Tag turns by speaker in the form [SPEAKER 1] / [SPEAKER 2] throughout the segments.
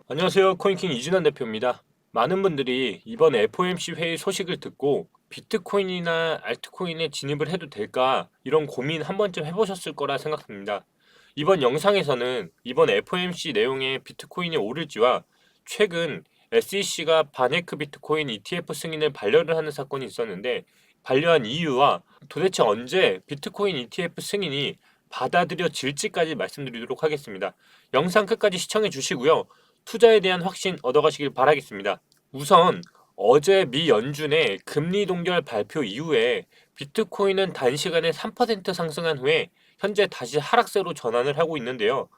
[SPEAKER 1] 안녕하세요. 코인킹 이진환 대표입니다. 많은 분들이 이번 FOMC 회의 소식을 듣고 비트코인이나 알트코인에 진입을 해도 될까 이런 고민 한 번쯤 해보셨을 거라 생각합니다. 이번 영상에서는 이번 FOMC 내용의 비트코인이 오를지와 최근 SEC가 바네크 비트코인 ETF 승인을 반려를 하는 사건이 있었는데 반려한 이유와 도대체 언제 비트코인 ETF 승인이 받아들여질지까지 말씀드리도록 하겠습니다. 영상 끝까지 시청해 주시고요. 투자에 대한 확신 얻어가시길 바라겠습니다. 우선 어제 미 연준의 금리 동결 발표 이후에 비트코인은 단시간에 3% 상승한 후에 현재 다시 하락세로 전환을 하고 있는데요.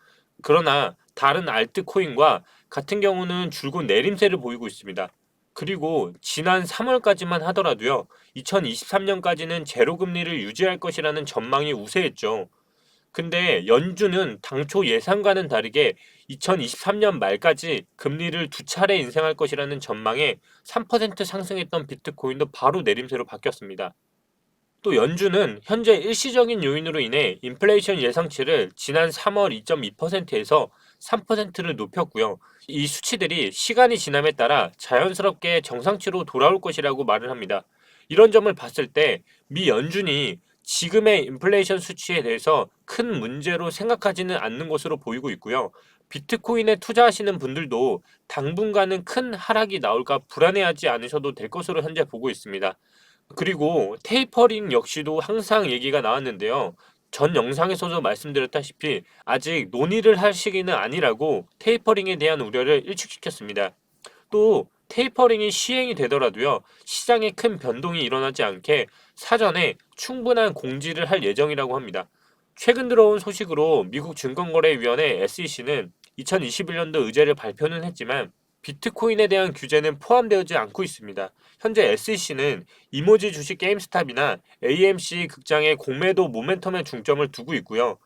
[SPEAKER 1] 그러나 다른 알트코인과 같은 경우는 줄곧 내림세를 보이고 있습니다. 그리고 지난 3월까지만 하더라도요. 2023년까지는 제로 금리를 유지할 것이라는 전망이 우세했죠. 근데 연준은 당초 예상과는 다르게 2023년 말까지 금리를 두 차례 인상할 것이라는 전망에 3% 상승했던 비트코인도 바로 내림세로 바뀌었습니다. 또 연준은 현재 일시적인 요인으로 인해 인플레이션 예상치를 지난 3월 2.2%에서 3%를 높였고요. 이 수치들이 시간이 지남에 따라 자연스럽게 정상치로 돌아올 것이라고 말을 합니다. 이런 점을 봤을 때 미 연준이 지금의 인플레이션 수치에 대해서 큰 문제로 생각하지는 않는 것으로 보이고 있고요. 비트코인에 투자하시는 분들도 당분간은 큰 하락이 나올까 불안해하지 않으셔도 될 것으로 현재 보고 있습니다. 그리고 테이퍼링 역시도 항상 얘기가 나왔는데요. 전 영상에서도 말씀드렸다시피 아직 논의를 할 시기는 아니라고 테이퍼링에 대한 우려를 일축시켰습니다. 또 테이퍼링이 시행이 되더라도요. 시장에 큰 변동이 일어나지 않게 사전에 충분한 공지를 할 예정이라고 합니다. 최근 들어온 소식으로 미국 증권거래위원회 SEC는 2021년도 의제를 발표는 했지만 비트코인에 대한 규제는 포함되지 않고 있습니다. 현재 SEC는 이모지 주식 게임스탑이나 AMC 극장의 공매도 모멘텀에 중점을 두고 있고요.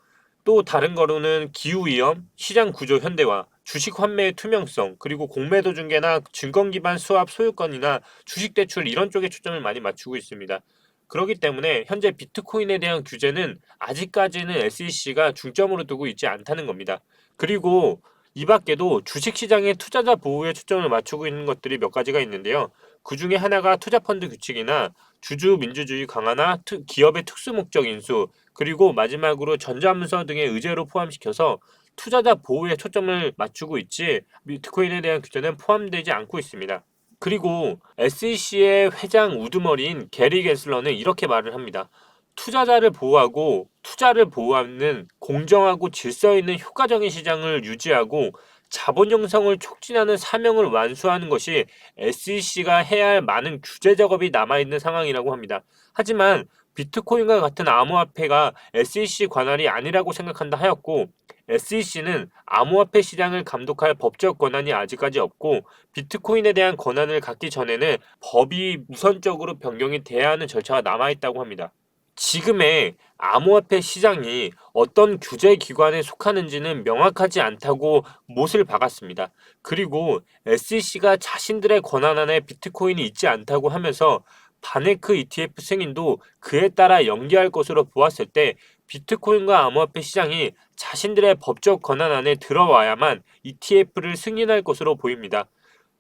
[SPEAKER 1] 또 다른 거로는 기후위험, 시장 구조 현대화, 주식 환매의 투명성, 그리고 공매도 중개나 증권 기반 수합 소유권이나 주식 대출 이런 쪽에 초점을 많이 맞추고 있습니다. 그렇기 때문에 현재 비트코인에 대한 규제는 아직까지는 SEC가 중점으로 두고 있지 않다는 겁니다. 그리고 이 밖에도 주식시장의 투자자 보호에 초점을 맞추고 있는 것들이 몇 가지가 있는데요. 그 중에 하나가 투자펀드 규칙이나 주주 민주주의 강화나 기업의 특수 목적 인수, 그리고 마지막으로 전자문서 등의 의제로 포함시켜서 투자자 보호에 초점을 맞추고 있지 비트코인에 대한 규제는 포함되지 않고 있습니다. 그리고 SEC의 회장 우두머리인 게리 겐슬러는 이렇게 말을 합니다. 투자자를 보호하고 투자를 보호하는 공정하고 질서 있는 효과적인 시장을 유지하고 자본 형성을 촉진하는 사명을 완수하는 것이 SEC가 해야 할 많은 규제 작업이 남아있는 상황이라고 합니다. 하지만 비트코인과 같은 암호화폐가 SEC 관할이 아니라고 생각한다 하였고 SEC는 암호화폐 시장을 감독할 법적 권한이 아직까지 없고 비트코인에 대한 권한을 갖기 전에는 법이 우선적으로 변경이 돼야 하는 절차가 남아있다고 합니다. 지금의 암호화폐 시장이 어떤 규제 기관에 속하는지는 명확하지 않다고 못을 박았습니다. 그리고 SEC가 자신들의 권한 안에 비트코인이 있지 않다고 하면서 바네크 ETF 승인도 그에 따라 연기할 것으로 보았을 때 비트코인과 암호화폐 시장이 자신들의 법적 권한 안에 들어와야만 ETF를 승인할 것으로 보입니다.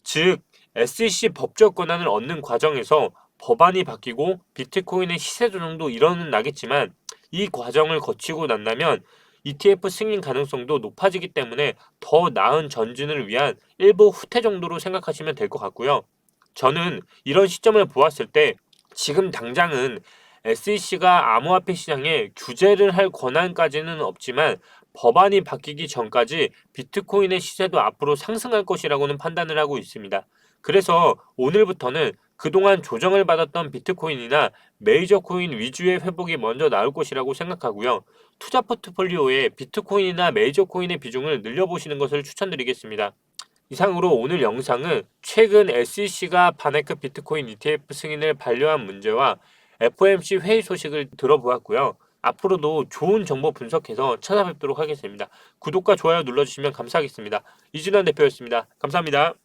[SPEAKER 1] 즉, SEC 법적 권한을 얻는 과정에서 법안이 바뀌고 비트코인의 시세 조정도 일어나겠지만 이 과정을 거치고 난다면 ETF 승인 가능성도 높아지기 때문에 더 나은 전진을 위한 일부 후퇴 정도로 생각하시면 될 것 같고요. 저는 이런 시점을 보았을 때 지금 당장은 SEC가 암호화폐 시장에 규제를 할 권한까지는 없지만 법안이 바뀌기 전까지 비트코인의 시세도 앞으로 상승할 것이라고는 판단을 하고 있습니다. 그래서 오늘부터는 그동안 조정을 받았던 비트코인이나 메이저 코인 위주의 회복이 먼저 나올 것이라고 생각하고요. 투자 포트폴리오에 비트코인이나 메이저 코인의 비중을 늘려보시는 것을 추천드리겠습니다. 이상으로 오늘 영상은 최근 SEC가 바네크 비트코인 ETF 승인을 반려한 문제와 FOMC 회의 소식을 들어보았고요. 앞으로도 좋은 정보 분석해서 찾아뵙도록 하겠습니다. 구독과 좋아요 눌러주시면 감사하겠습니다. 이진환 대표였습니다. 감사합니다.